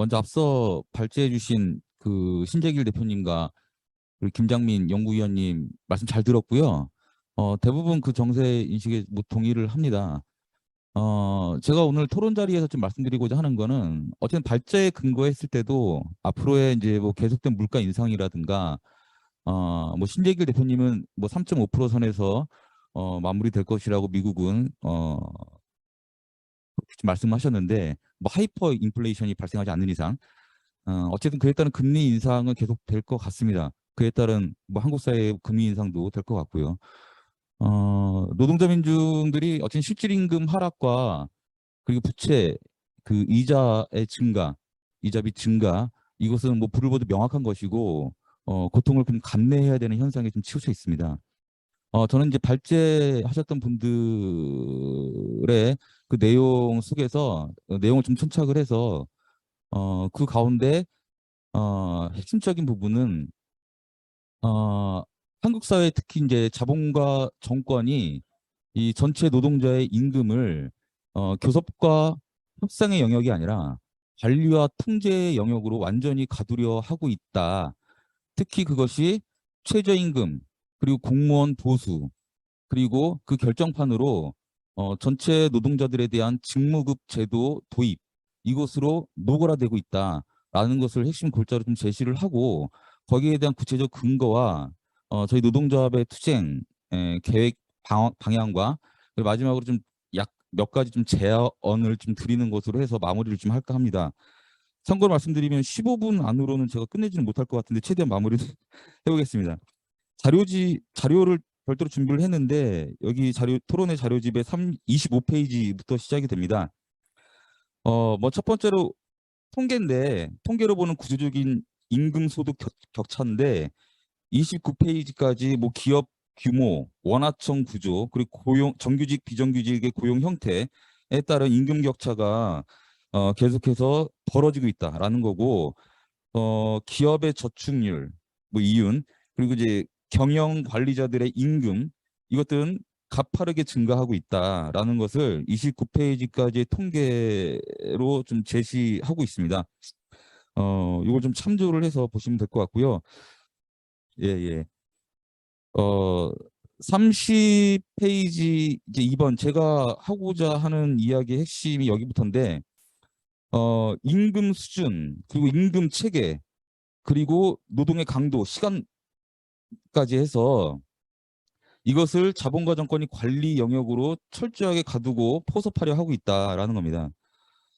먼저 앞서 발제해 주신 그 신재길 대표님과 그리고 김장민 연구위원님 말씀 잘 들었고요. 대부분 그 정세 인식에 뭐 동의를 합니다. 제가 오늘 토론 자리에서 좀 말씀드리고자 하는 거는 어쨌든 발제에 근거했을 때도 앞으로의 이제 뭐 계속된 물가 인상이라든가 뭐 신재길 대표님은 뭐 3.5% 선에서 마무리될 것이라고 미국은 그렇게 말씀하셨는데 뭐 하이퍼 인플레이션이 발생하지 않는 이상 어쨌든 그에 따른 금리 인상은 계속 될 것 같습니다. 그에 따른 뭐 한국 사회의 금리 인상도 될 것 같고요. 노동자 민중들이 어쨌든 실질 임금 하락과 그리고 부채 그 이자의 증가, 이자비 증가 이것은 뭐 불을 보듯 명확한 것이고 고통을 좀 감내해야 되는 현상에 좀 치우쳐 있습니다. 저는 이제 발제하셨던 분들의 그 내용 속에서 내용을 좀 천착을 해서 그 가운데 핵심적인 부분은 한국 사회 특히 이제 자본과 정권이 이 전체 노동자의 임금을 교섭과 협상의 영역이 아니라 관리와 통제의 영역으로 완전히 가두려 하고 있다. 특히 그것이 최저임금 그리고 공무원 보수 그리고 그 결정판으로 전체 노동자들에 대한 직무급 제도 도입 이것으로 노골화되고 있다라는 것을 핵심 골자로 좀 제시를 하고 거기에 대한 구체적 근거와 저희 노동조합의 투쟁 계획 방향과 그리고 마지막으로 좀 약 몇 가지 좀 제언을 좀 드리는 것으로 해서 마무리를 좀 할까 합니다. 참고로 말씀드리면 15분 안으로는 제가 끝내지는 못할 것 같은데 최대한 마무리를 해보겠습니다. 자료를 별도로 준비를 했는데 여기 토론회 자료집에 25페이지부터 시작이 됩니다. 뭐 첫 번째로 통계인데 통계로 보는 구조적인 임금 소득 격차인데 29페이지까지 뭐 기업 규모, 원하청 구조, 그리고 고용 정규직 비정규직의 고용 형태에 따른 임금 격차가 계속해서 벌어지고 있다라는 거고 기업의 저축률, 뭐 이윤, 그리고 이제 경영 관리자들의 임금 이것들은 가파르게 증가하고 있다라는 것을 29페이지까지의 통계로 좀 제시하고 있습니다. 이걸 좀 참조를 해서 보시면 될 것 같고요. 예, 예. 30페이지 이제 2번 제가 하고자 하는 이야기의 핵심이 여기부터인데 임금 수준 그리고 임금 체계 그리고 노동의 강도 시간까지 해서 이것을 자본과 정권이 관리 영역으로 철저하게 가두고 포섭하려 하고 있다라는 겁니다.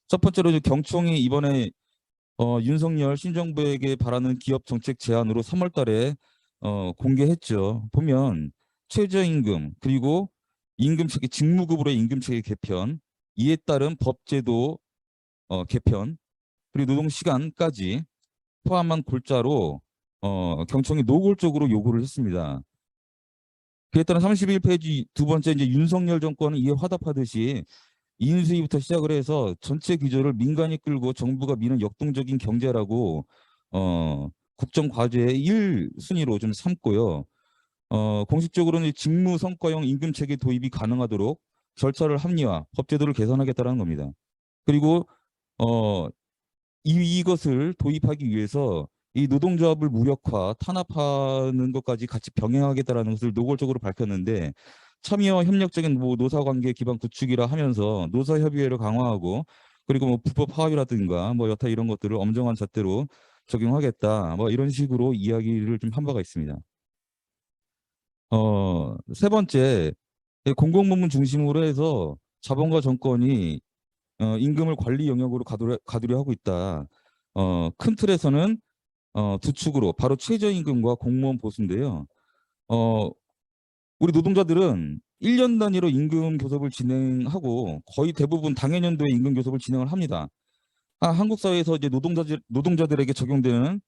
첫 번째로 경총이 이번에 윤석열 신정부에게 바라는 기업 정책 제안으로 3월 달에 공개했죠. 보면 최저임금 그리고 임금체계 직무급으로의 임금체계 개편 이에 따른 법제도 개편 그리고 노동시간까지 포함한 골자로 경총이 노골적으로 요구를 했습니다. 그에 따른 31페이지 두 번째 이제 윤석열 정권은 이에 화답하듯이 인수위부터 시작을 해서 전체 기조를 민간이 끌고 정부가 미는 역동적인 경제라고 국정 과제의 1순위로 좀 삼고요. 공식적으로는 직무 성과형 임금 체계 도입이 가능하도록 절차를 합리화, 법제도를 개선하겠다는 겁니다. 그리고 이것을 도입하기 위해서 이 노동조합을 무력화, 탄압하는 것까지 같이 병행하겠다는 것을 노골적으로 밝혔는데 참여와 협력적인 뭐 노사관계 기반 구축이라 하면서 노사협의회를 강화하고 그리고 뭐 불법 파업이라든가 뭐 여타 이런 것들을 엄정한 잣대로 적용하겠다 뭐 이런 식으로 이야기를 좀 한 바가 있습니다. 세 번째 공공부문 중심으로 해서 자본과 정권이 임금을 관리 영역으로 가두려 하고 있다. 큰 틀에서는 두 축으로 바로 최저임금과 공무원 보수인데요. 우리 노동자들은 1년 단위로 임금 교섭을 진행하고 거의 대부분 당해년도에 임금 교섭을 진행을 합니다. 한국 사회에서 이제 노동자들에게 적용되는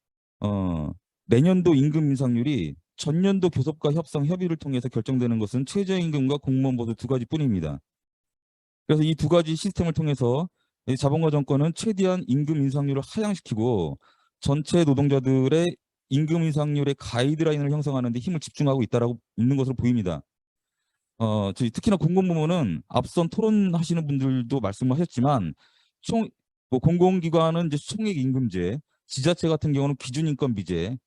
내년도 임금 인상률이 전년도 교섭과 협상 협의를 통해서 결정되는 것은 최저임금과 공무원 보수 두 가지뿐입니다. 그래서 이 두 가지 시스템을 통해서 자본과 정권은 최대한 임금 인상률을 하향시키고 전체 노동자들의 임금 인상률의 가이드라인을 형성하는 데 힘을 집중하고 있는 것으로 보입니다. 특히나 공공부문은 앞선 토론하시는 분들도 말씀하셨지만 뭐 공공기관은 이제 총액임금제, 지자체 같은 경우는 기준인건비제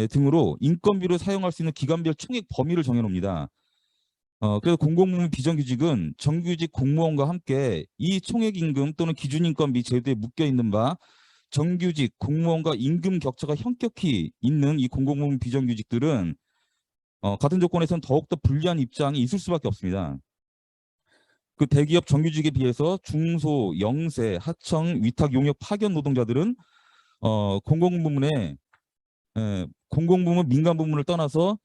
등으로 인건비로 사용할 수 있는 기관별 총액 범위를 정해놓습니다. 그래서 공공부문 비정규직은 정규직 공무원과 함께 이 총액임금 또는 기준인건비 제도에 묶여 있는 바 정규직 공무원과 임금 격차가 현격히 있는 이 공공부문 비정규직들은 같은 조건에서는 더욱더 불리한 입장이 있을 수밖에 없습니다. 그 대기업 정규직에 비해서 중소, 영세, 하청, 위탁, 용역, 파견 노동자들은 공공부문 민간 부문을 떠나서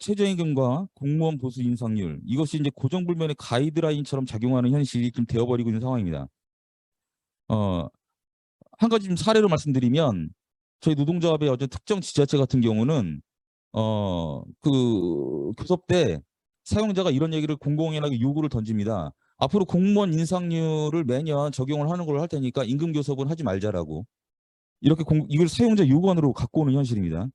최저임금과 공무원 보수 인상률 이것이 이제 고정불변의 가이드라인처럼 작용하는 현실이 좀 되어버리고 있는 상황입니다. 한 가지 좀 사례로 말씀드리면 저희 노동조합의 어떤 특정 지자체 같은 경우는 그 교섭 때 사용자가 이런 얘기를 공공연하게 요구를 던집니다. 앞으로 공무원 인상률을 매년 적용을 하는 걸 할 테니까 임금 교섭은 하지 말자라고 이렇게 이걸 사용자 요구안으로 갖고 오는 현실입니다.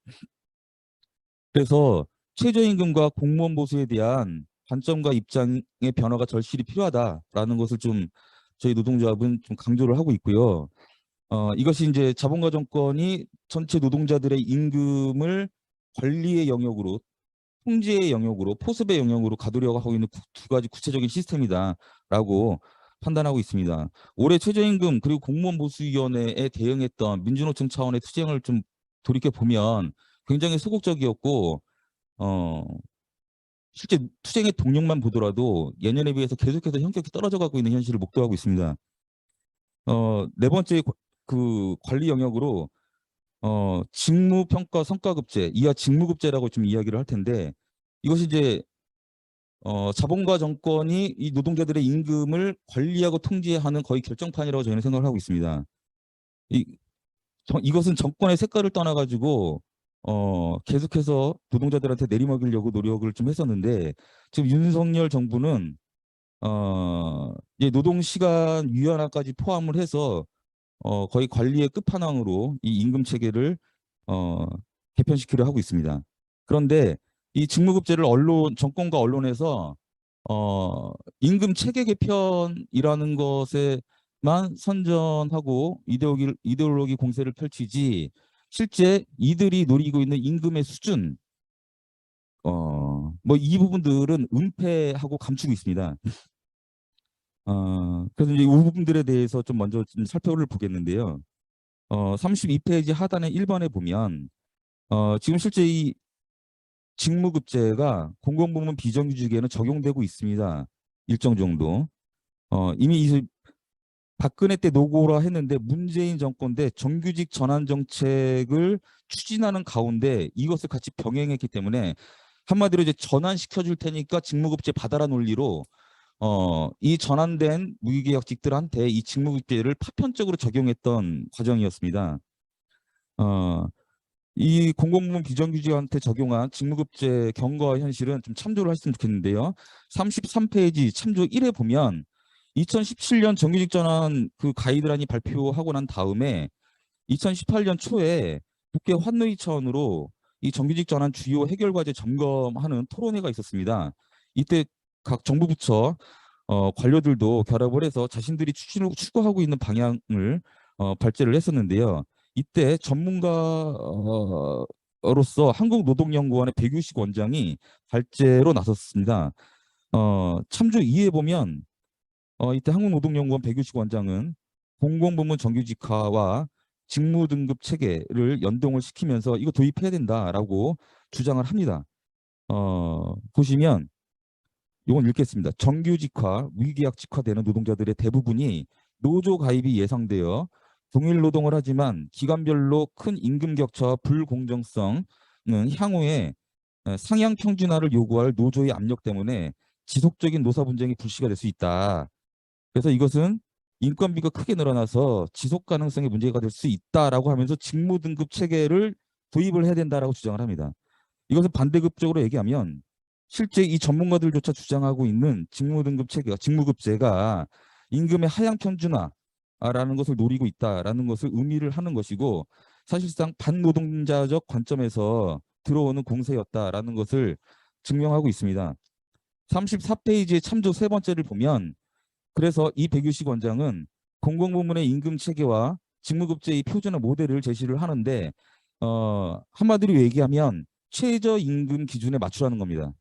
그래서 최저임금과 공무원 보수에 대한 관점과 입장의 변화가 절실히 필요하다라는 것을 좀 저희 노동조합은 좀 강조를 하고 있고요. 이것이 이제 자본가 정권이 전체 노동자들의 임금을 관리의 영역으로, 통제의 영역으로, 포섭의 영역으로 가두려고 하고 있는 두 가지 구체적인 시스템이다라고 판단하고 있습니다. 올해 최저임금 그리고 공무원 보수위원회에 대응했던 민주노총 차원의 투쟁을 좀 돌이켜 보면 굉장히 소극적이었고 실제 투쟁의 동력만 보더라도 예년에 비해서 계속해서 현격히 떨어져 가고 있는 현실을 목도하고 있습니다. 네 번째 그 관리 영역으로 직무평가 성과급제, 이하 직무급제라고 좀 이야기를 할 텐데 이것이 이제 자본가 정권이 이 노동자들의 임금을 관리하고 통제하는 거의 결정판이라고 저희는 생각을 하고 있습니다. 이것은 정권의 색깔을 떠나가지고 계속해서 노동자들한테 내리먹이려고 노력을 좀 했었는데 지금 윤석열 정부는 이제 노동시간 유연화까지 포함을 해서 거의 관리의 끝판왕으로 이 임금 체계를 개편시키려 하고 있습니다. 그런데 이 직무급제를 정권과 언론에서 임금 체계 개편이라는 것에만 선전하고 이데올로기 공세를 펼치지 실제 이들이 노리고 있는 임금의 수준 뭐 이 부분들은 은폐하고 감추고 있습니다. 그래서 이제 이 부분들에 대해서 좀 먼저 좀 살펴보겠는데요. 32페이지 하단의 1번에 보면 지금 실제 이 직무급제가 공공부문 비정규직에는 적용되고 있습니다. 일정 정도. 이미 박근혜 때 노고라 했는데 문재인 정권 때 정규직 전환 정책을 추진하는 가운데 이것을 같이 병행했기 때문에 한마디로 이제 전환시켜 줄 테니까 직무급제 받아라 논리로 이 전환된 무기계약직들한테 이 직무급제를 파편적으로 적용했던 과정이었습니다. 이 공공부문 비정규직한테 적용한 직무급제 경과 현실은 좀 참조를 했으면 좋겠는데요. 33페이지 참조 1에 보면 2017년 정규직 전환 그 가이드라인이 발표하고 난 다음에 2018년 초에 국회 환노위 차원으로 이 정규직 전환 주요 해결 과제 점검하는 토론회가 있었습니다. 이때 각 정부 부처 관료들도 결합을 해서 자신들이 추구하고 있는 방향을 발제를 했었는데요. 이때 전문가로서 한국노동연구원의 백유식 원장이 발제로 나섰습니다. 참조 2에 보면 이때 한국노동연구원 백유식 원장은 공공부문 정규직화와 직무등급 체계를 연동을 시키면서 이거 도입해야 된다라고 주장을 합니다. 보시면 이건 읽겠습니다. 정규직화, 무기계약직화되는 노동자들의 대부분이 노조 가입이 예상되어 동일 노동을 하지만 기간별로 큰 임금 격차와 불공정성은 향후에 상향 평준화를 요구할 노조의 압력 때문에 지속적인 노사 분쟁이 불씨가 될 수 있다. 그래서 이것은 인건비가 크게 늘어나서 지속 가능성의 문제가 될 수 있다라고 하면서 직무 등급 체계를 도입을 해야 된다라고 주장을 합니다. 이것은 반대급적으로 얘기하면 실제 이 전문가들조차 주장하고 있는 직무 등급 체계가 직무급제가 임금의 하향 평준화라는 것을 노리고 있다라는 것을 의미를 하는 것이고 사실상 반노동자적 관점에서 들어오는 공세였다라는 것을 증명하고 있습니다. 34페이지의 참조 세 번째를 보면 그래서 이 백유식 원장은 공공부문의 임금 체계와 직무급제의 표준화 모델을 제시를 하는데 한마디로 얘기하면 최저임금 기준에 맞추라는 겁니다.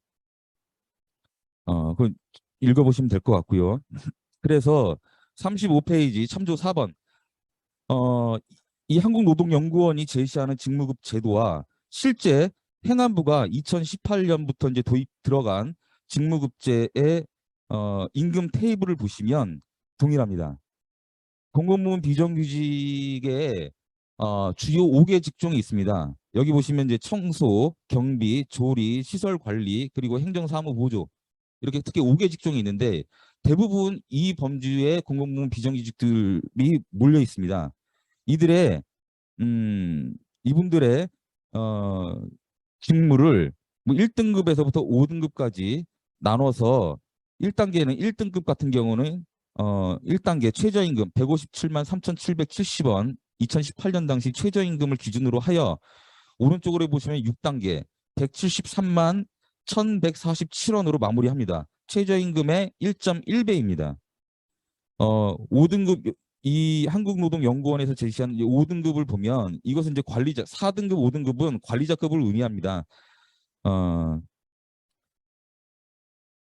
그 읽어보시면 될 것 같고요. 그래서 35페이지 참조 4번 어, 이 한국노동연구원이 제시하는 직무급 제도와 실제 행안부가 2018년부터 이제 도입 들어간 직무급제의 임금 테이블을 보시면 동일합니다. 공공부문 비정규직에 주요 5개 직종이 있습니다. 여기 보시면 이제 청소, 경비, 조리, 시설 관리, 그리고 행정사무 보조 이렇게 특히 5개 직종이 있는데 대부분 이 범주에 공공부문 비정규직들이 몰려 있습니다. 이들의 이분들의 직무를 뭐 1등급에서부터 5등급까지 나눠서 1단계는 1등급 같은 경우는 1단계 최저임금 157만 3,770원 2018년 당시 최저임금을 기준으로 하여 오른쪽으로 보시면 6단계 173만 1,147원으로 마무리합니다. 최저임금의 1.1배입니다. 5등급 이 한국노동연구원에서 제시한 5등급을 보면 이것은 이제 관리자 4등급, 5등급은 관리자급을 의미합니다.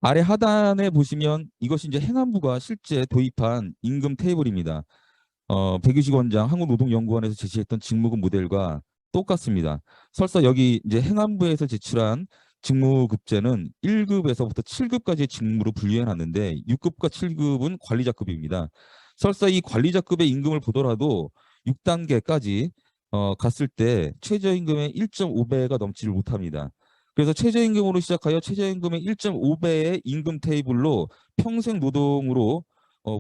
아래 하단에 보시면 이것이 이제 행안부가 실제 도입한 임금 테이블입니다. 백유식 원장 한국노동연구원에서 제시했던 직무급 모델과 똑같습니다. 설사 여기 이제 행안부에서 제출한 직무급제는 1급에서부터 7급까지의 직무로 분류해 놨는데 6급과 7급은 관리자급입니다. 설사 이 관리자급의 임금을 보더라도 6단계까지 갔을 때 최저임금의 1.5배가 넘지를 못합니다. 그래서 최저임금으로 시작하여 최저임금의 1.5배의 임금 테이블로 평생 노동으로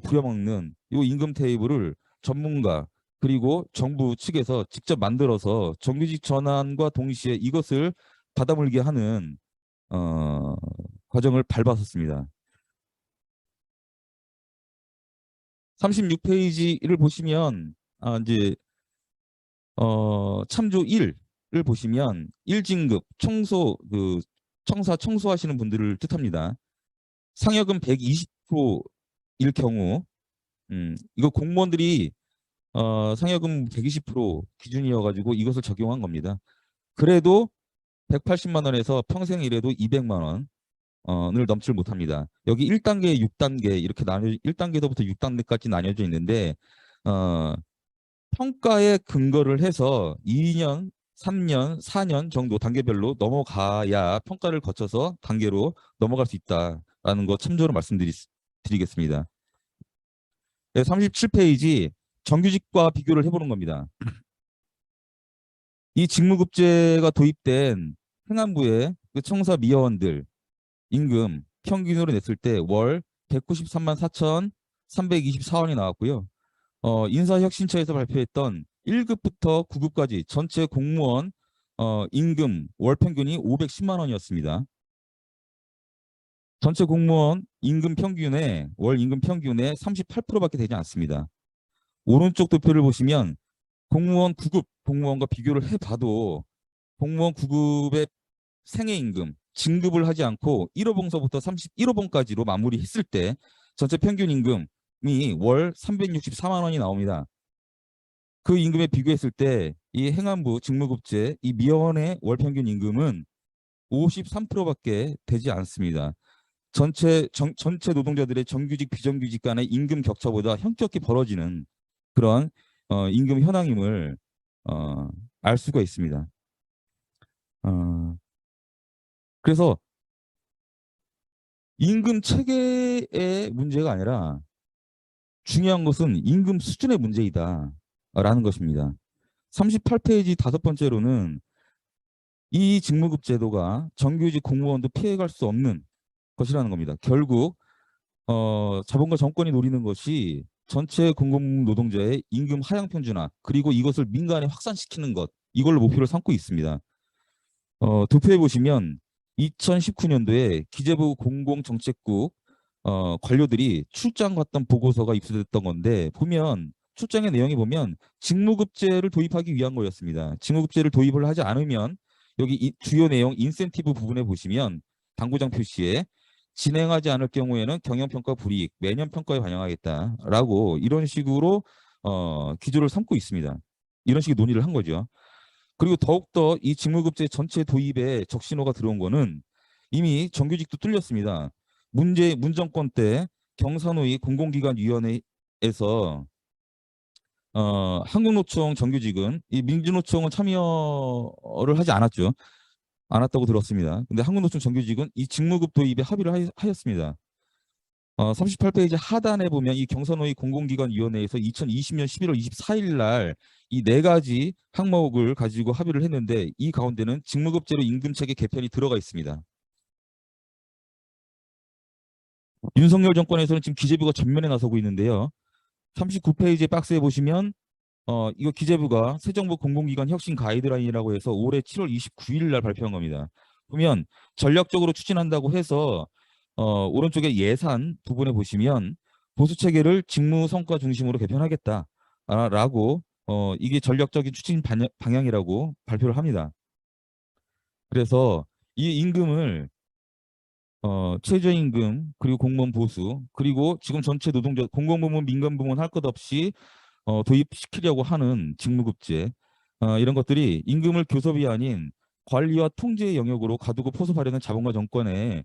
부려먹는 이 임금 테이블을 전문가 그리고 정부 측에서 직접 만들어서 정규직 전환과 동시에 이것을 받아물게 하는 과정을 밟았었습니다. 36페이지를 보시면 이제 참조 1을 보시면 1진급 청소 청사 청소하시는 분들을 뜻합니다. 상여금 120%일 경우 이거 공무원들이 상여금 120% 기준이어가지고 이것을 적용한 겁니다. 그래도 180만 원에서 평생 일해도 200만 원을 넘지 못합니다. 여기 1단계, 6단계 이렇게 나뉘어 1단계부터 6단계까지 나뉘어져 있는데 평가에 근거를 해서 2년, 3년, 4년 정도 단계별로 넘어가야 평가를 거쳐서 단계로 넘어갈 수 있다라는 거 참조로 말씀드리겠습니다. 네, 37페이지 정규직과 비교를 해보는 겁니다. 이 직무급제가 도입된 행안부의 그 청사 미화원들 임금 평균으로 냈을 때 월 193만 4,324원이 나왔고요. 인사혁신처에서 발표했던 1급부터 9급까지 전체 공무원 임금 월 평균이 510만 원이었습니다. 전체 공무원 임금 평균의 월 임금 평균의 38%밖에 되지 않습니다. 오른쪽 도표를 보시면 공무원 9급 공무원과 비교를 해봐도 공무원 9급의 생애임금 진급을 하지 않고 1호봉서부터 31호봉까지로 마무리했을 때 전체 평균 임금이 월 364만 원이 나옵니다. 그 임금에 비교했을 때 이 행안부 직무급제 이 미화원의 월 평균 임금은 53%밖에 되지 않습니다. 전체 노동자들의 정규직 비정규직 간의 임금 격차보다 현격히 벌어지는 그런 임금 현황임을 알 수가 있습니다. 그래서 임금 체계의 문제가 아니라 중요한 것은 임금 수준의 문제이다라는 것입니다. 38페이지 5번째로는 이 직무급 제도가 정규직 공무원도 피해갈 수 없는 것이라는 겁니다. 결국 자본과 정권이 노리는 것이 전체 공공 노동자의 임금 하향 평준화 그리고 이것을 민간에 확산시키는 것 이걸로 목표를 삼고 있습니다. 도표에 보시면 2019년도에 기재부 공공정책국 관료들이 출장 갔던 보고서가 입수됐던 건데 보면 출장의 내용이 보면 직무급제를 도입하기 위한 거였습니다. 직무급제를 도입을 하지 않으면 여기 주요 내용 인센티브 부분에 보시면 당구장 표시에 진행하지 않을 경우에는 경영평가 불이익, 매년 평가에 반영하겠다라고 이런 식으로 기조를 삼고 있습니다. 이런 식의 논의를 한 거죠. 그리고 더욱더 이 직무급제 전체 도입에 적신호가 들어온 거는 이미 정규직도 뚫렸습니다. 문정권 때 경사노위 공공기관위원회에서 한국노총 정규직은 이 민주노총은 참여를 하지 않았죠. 않았다고 들었습니다. 근데 한국노총 정규직은 이 직무급 도입에 합의를 하였습니다. 38페이지 하단에 보면 이 경사노위 공공기관위원회에서 2020년 11월 24일 날 이 네 가지 항목을 가지고 합의를 했는데 이 가운데는 직무급제로 임금체계 개편이 들어가 있습니다. 윤석열 정권에서는 지금 기재부가 전면에 나서고 있는데요. 39페이지 박스에 보시면 이거 기재부가 새 정부 공공기관 혁신 가이드라인이라고 해서 올해 7월 29일 날 발표한 겁니다. 보면 전략적으로 추진한다고 해서 오른쪽에 예산 부분에 보시면 보수 체계를 직무 성과 중심으로 개편하겠다라고 이게 전략적인 추진 방향이라고 발표를 합니다. 그래서 이 임금을 최저임금 그리고 공무원 보수 그리고 지금 전체 노동자 공공부문 민간부문 할 것 없이 도입시키려고 하는 직무급제 이런 것들이 임금을 교섭이 아닌 관리와 통제의 영역으로 가두고 포섭하려는 자본과 정권의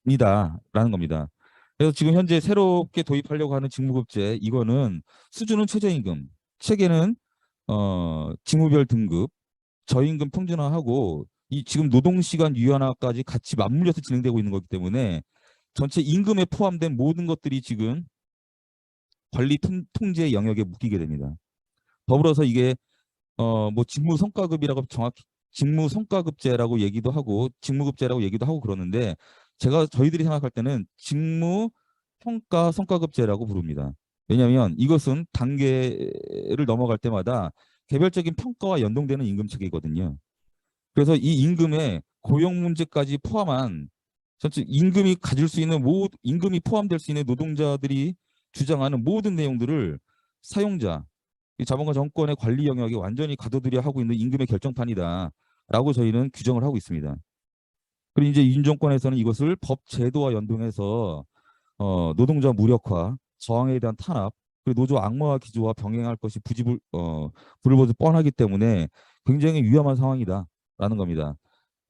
이다라는 겁니다. 그래서 지금 현재 새롭게 도입하려고 하는 직무급제 이거는 수준은 최저임금, 체계는 직무별 등급, 저임금 평준화하고 이 지금 노동시간 유연화까지 같이 맞물려서 진행되고 있는 거기 때문에 전체 임금에 포함된 모든 것들이 지금 관리 통제 영역에 묶이게 됩니다. 더불어서 이게 뭐 직무 성과급이라고 정확히 직무 성과급제라고 얘기도 하고 직무급제라고 얘기도 하고 그러는데 저희들이 생각할 때는 직무 평가 성과급제라고 부릅니다. 왜냐하면 이것은 단계를 넘어갈 때마다 개별적인 평가와 연동되는 임금 체계거든요. 그래서 이 임금에 고용 문제까지 포함한 전체 임금이 가질 수 있는 임금이 포함될 수 있는 노동자들이 주장하는 모든 내용들을 사용자, 이 자본과 정권의 관리 영역에 완전히 가둬들여 하고 있는 임금의 결정판이다라고 저희는 규정을 하고 있습니다. 그리고 이제 윤정권에서는 이것을 법 제도와 연동해서 노동자 무력화, 저항에 대한 탄압, 그리고 노조 악마화 기조와 병행할 것이 불보듯 뻔하기 때문에 굉장히 위험한 상황이다라는 겁니다.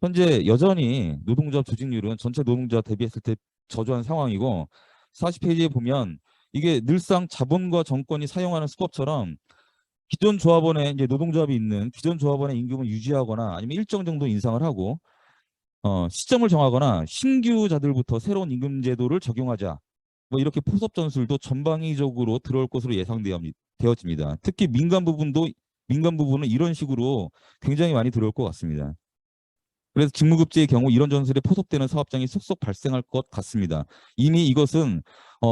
현재 여전히 노동조합 조직률은 전체 노동자 대비했을 때 저조한 상황이고 40페이지에 보면 이게 늘상 자본과 정권이 사용하는 수법처럼 기존 조합원에 이제 노동조합이 있는 기존 조합원의 임금을 유지하거나 아니면 일정 정도 인상을 하고 시점을 정하거나 신규자들부터 새로운 임금 제도를 적용하자. 뭐 이렇게 포섭 전술도 전방위적으로 들어올 것으로 예상되어집니다. 특히 민간 부분은 이런 식으로 굉장히 많이 들어올 것 같습니다. 그래서 직무급제의 경우 이런 전술에 포섭되는 사업장이 속속 발생할 것 같습니다. 이미 이것은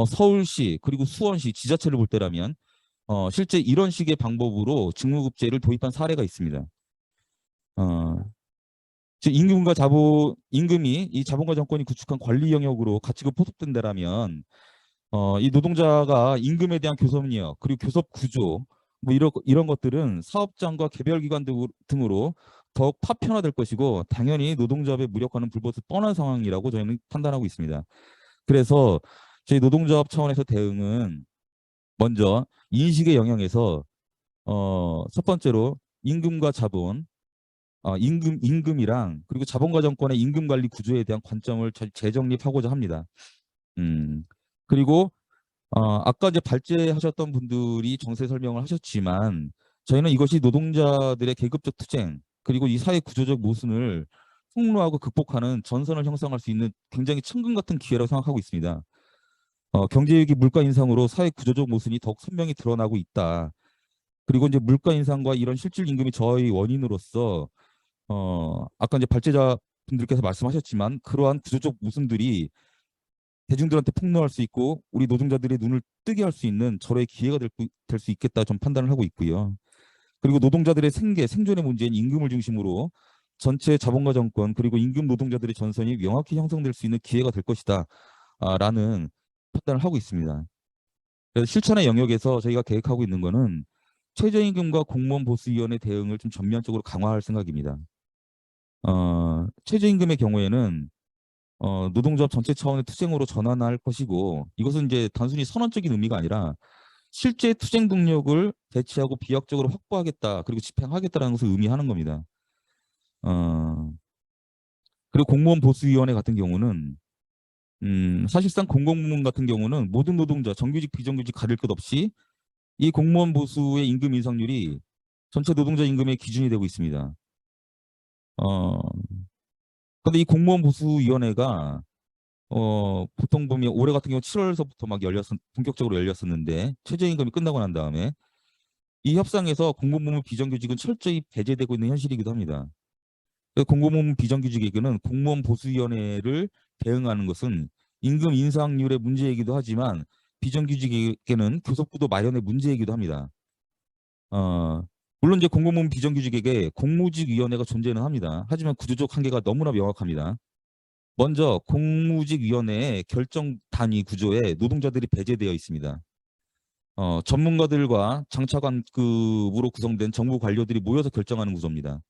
서울시 그리고 수원시 지자체를 볼 때라면 실제 이런 식의 방법으로 직무급제를 도입한 사례가 있습니다. 즉 임금이 이 자본과 정권이 구축한 관리 영역으로 가치가 포섭된다라면 이 노동자가 임금에 대한 교섭력 그리고 교섭 구조 뭐 이런 것들은 사업장과 개별기관 등으로 더욱 파편화될 것이고 당연히 노동조합의 무력화는 불보듯 뻔한 상황이라고 저희는 판단하고 있습니다. 그래서 저희 노동조합 차원에서 대응은 먼저 인식의 영역에서 첫 번째로 임금과 자본, 임금이랑 그리고 자본과 정권의 임금 관리 구조에 대한 관점을 재정립하고자 합니다. 그리고 아까 이제 발제하셨던 분들이 정세 설명을 하셨지만 저희는 이것이 노동자들의 계급적 투쟁 그리고 이 사회 구조적 모순을 폭로하고 극복하는 전선을 형성할 수 있는 굉장히 천금 같은 기회라고 생각하고 있습니다. 경제위기 물가 인상으로 사회 구조적 모순이 더욱 선명히 드러나고 있다. 그리고 이제 물가 인상과 이런 실질 임금이 저희 원인으로서 아까 이제 발제자 분들께서 말씀하셨지만 그러한 구조적 모순들이 대중들한테 폭로할 수 있고 우리 노동자들의 눈을 뜨게 할 수 있는 절호의 기회가 될 수 있겠다 좀 판단을 하고 있고요. 그리고 노동자들의 생존의 문제인 임금을 중심으로 전체 자본가 정권 그리고 임금 노동자들의 전선이 명확히 형성될 수 있는 기회가 될 것이다 라는 판단을 하고 있습니다. 그래서 실천의 영역에서 저희가 계획하고 있는 거는 최저임금과 공무원 보수위원회 대응을 좀 전면적으로 강화할 생각입니다. 최저임금의 경우에는 노동조합 전체 차원의 투쟁으로 전환할 것이고 이것은 이제 단순히 선언적인 의미가 아니라 실제 투쟁 동력을 대체하고 비약적으로 확보하겠다 그리고 집행하겠다라는 것을 의미하는 겁니다. 어, 그리고 공무원 보수위원회 같은 경우는 사실상 공공부문 같은 경우는 모든 노동자 정규직 비정규직 가릴 것 없이 이 공무원 보수의 임금 인상률이 전체 노동자 임금의 기준이 되고 있습니다. 어, 근데 이 공무원 보수위원회가 보통 보면 올해 같은 경우 7월서부터 막 본격적으로 열렸었는데 최저임금이 끝나고 난 다음에 이 협상에서 공공부문 비정규직은 철저히 배제되고 있는 현실이기도 합니다. 공공부문 비정규직에게는 공무원 보수위원회를 대응하는 것은 임금 인상률의 문제이기도 하지만 비정규직에게는 교섭구도 마련의 문제이기도 합니다. 물론 이제 공공부문 비정규직에게 공무직위원회가 존재는 합니다. 하지만 구조적 한계가 너무나 명확합니다. 먼저 공무직위원회의 결정 단위 구조에 노동자들이 배제되어 있습니다. 전문가들과 장차관급으로 구성된 정부 관료들이 모여서 결정하는 구조입니다.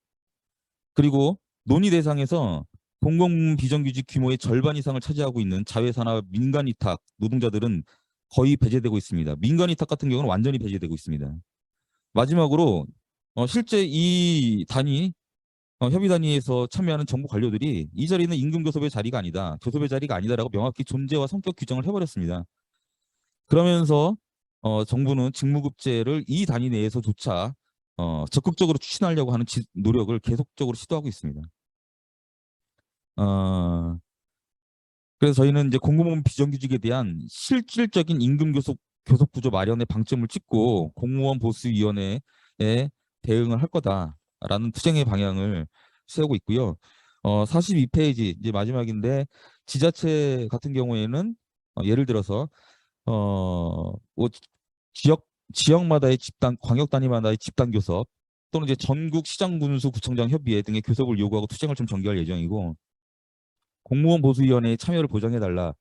그리고 논의 대상에서 공공부문 비정규직 규모의 절반 이상을 차지하고 있는 자회사나 민간위탁 노동자들은 거의 배제되고 있습니다. 민간위탁 같은 경우는 완전히 배제되고 있습니다. 마지막으로 실제 이 단위 협의 단위에서 참여하는 정부 관료들이 이 자리는 임금 교섭의 자리가 아니다, 교섭의 자리가 아니다라고 명확히 존재와 성격 규정을 해버렸습니다. 그러면서 정부는 직무급제를 이 단위 내에서조차 적극적으로 추진하려고 하는 노력을 계속적으로 시도하고 있습니다. 그래서 저희는 이제 공공부문 비정규직에 대한 실질적인 임금 교섭 구조 마련에 방점을 찍고 공무원 보수위원회에 대응을 할 거다라는 투쟁의 방향을 세우고 있고요. 42페이지 이제 마지막인데 지자체 같은 경우에는 예를 들어서 뭐 지역마다의 집단 광역 단위마다의 집단 교섭 또는 이제 전국 시장 군수 구청장 협의회 등의 교섭을 요구하고 투쟁을 좀 전개할 예정이고 공무원 보수위원회의 참여를 보장해달라.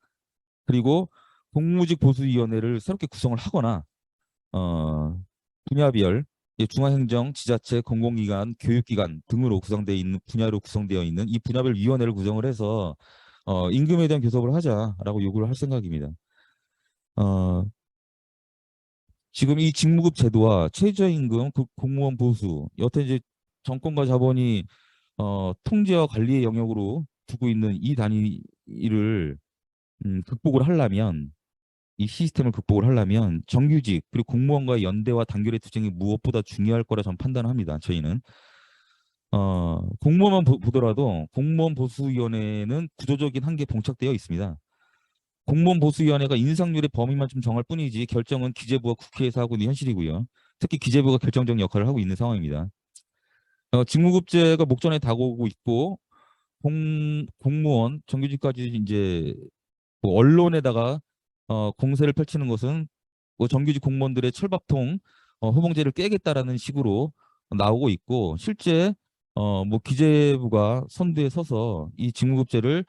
그리고 공무직 보수위원회를 새롭게 구성을 하거나 분야별 중앙행정, 지자체, 공공기관, 교육기관 등으로 구성되어 있는 분야로 구성되어 있는 이 분야별 위원회를 구성을 해서 임금에 대한 교섭을 하자라고 요구를 할 생각입니다. 지금 이 직무급 제도와 최저임금, 공무원 보수, 여태 이제 정권과 자본이 통제와 관리의 영역으로 두고 있는 이 단위를 극복을 하려면 이 시스템을 극복을 하려면 정규직 그리고 공무원과의 연대와 단결의 투쟁이 무엇보다 중요할 거라 저는 판단합니다. 저희는 공무원만 보더라도 공무원 보수위원회는 구조적인 한계에 봉착되어 있습니다. 공무원 보수위원회가 인상률의 범위만 좀 정할 뿐이지 결정은 기재부와 국회에서 하고 있는 현실이고요. 특히 기재부가 결정적 역할을 하고 있는 상황입니다. 직무급제가 목전에 다가오고 있고 공무원 정규직까지 이제 뭐 언론에다가 공세를 펼치는 것은 뭐 정규직 공무원들의 철밥통 호봉제를 깨겠다라는 식으로 나오고 있고 실제 뭐 기재부가 선두에 서서 이 직무급제를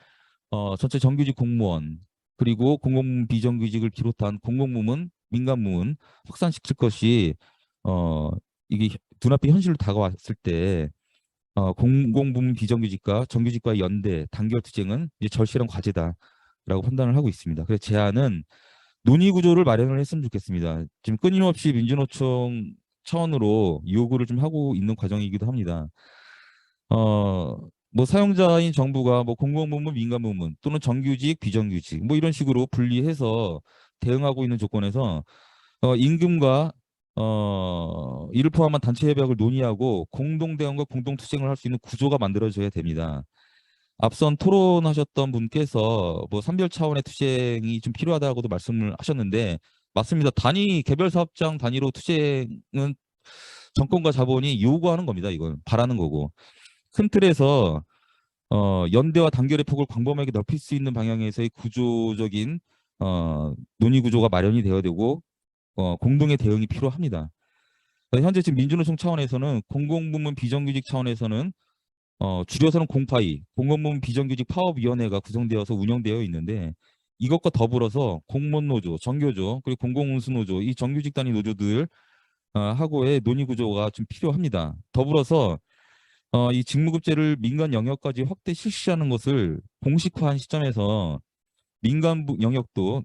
전체 정규직 공무원 그리고 공공부문 비정규직을 비롯한 공공부문 민간부문 확산시킬 것이 이게 눈앞에 현실로 다가왔을 때 공공부문 비정규직과 정규직과의 연대 단결 투쟁은 이제 절실한 과제다라고 판단을 하고 있습니다. 그래서 제안은 논의 구조를 마련을 했으면 좋겠습니다. 지금 끊임없이 민주노총 차원으로 요구를 좀 하고 있는 과정이기도 합니다. 뭐 사용자인 정부가 뭐 공공부문, 민간부문 또는 정규직, 비정규직 뭐 이런 식으로 분리해서 대응하고 있는 조건에서 임금과 이를 포함한 단체 협약을 논의하고 공동 대응과 공동 투쟁을 할 수 있는 구조가 만들어져야 됩니다. 앞선 토론하셨던 분께서 뭐 산별 차원의 투쟁이 좀 필요하다고도 말씀을 하셨는데 맞습니다. 개별 사업장 단위로 투쟁은 정권과 자본이 요구하는 겁니다. 이건 바라는 거고 큰 틀에서 연대와 단결의 폭을 광범위하게 넓힐 수 있는 방향에서의 구조적인 논의 구조가 마련이 되어야 되고 공동의 대응이 필요합니다. 현재 지금 민주노총 차원에서는 공공부문 비정규직 차원에서는 줄여서는 공파위, 공공부문 비정규직 파업위원회가 구성되어서 운영되어 있는데 이것과 더불어서 공무원노조, 정교조, 그리고 공공운수노조, 이 정규직 단위 노조들 하고의 논의 구조가 좀 필요합니다. 더불어서 이 직무급제를 민간 영역까지 확대 실시하는 것을 공식화한 시점에서 민간 영역도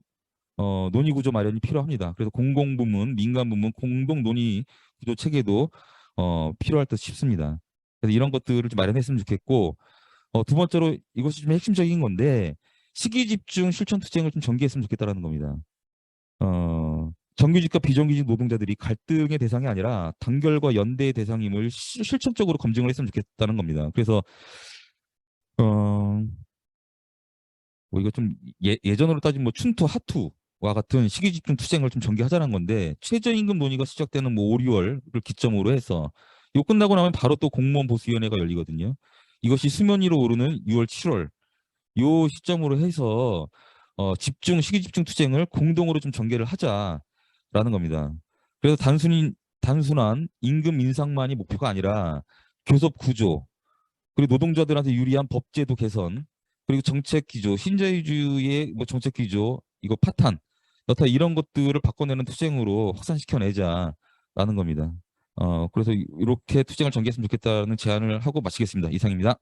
논의 구조 마련이 필요합니다. 그래서 공공부문, 민간부문 공동 논의 구조 체계도 필요할 듯 싶습니다. 그래서 이런 것들을 좀 마련했으면 좋겠고, 두 번째로 이것이 좀 핵심적인 건데 시기 집중 실천 투쟁을 좀 전개했으면 좋겠다라는 겁니다. 정규직과 비정규직 노동자들이 갈등의 대상이 아니라 단결과 연대의 대상임을 실천적으로 검증을 했으면 좋겠다는 겁니다. 그래서 어, 뭐 이거 좀 예전으로 따지면 뭐 춘투, 하투와 같은 시기 집중 투쟁을 좀 전개하자는 건데 최저임금 논의가 시작되는 뭐 5, 6월을 기점으로 해서 이거 끝나고 나면 바로 또 공무원 보수위원회가 열리거든요. 이것이 수면 위로 오르는 6월, 7월 요 시점으로 해서 집중 시기 집중 투쟁을 공동으로 좀 전개를 하자라는 겁니다. 그래서 단순한 임금 인상만이 목표가 아니라 교섭 구조 그리고 노동자들한테 유리한 법제도 개선 그리고 정책 기조 신자유주의의 뭐 정책 기조 이거 파탄 여타 이런 것들을 바꿔내는 투쟁으로 확산시켜내자라는 겁니다. 그래서 이렇게 투쟁을 전개했으면 좋겠다는 제안을 하고 마치겠습니다. 이상입니다.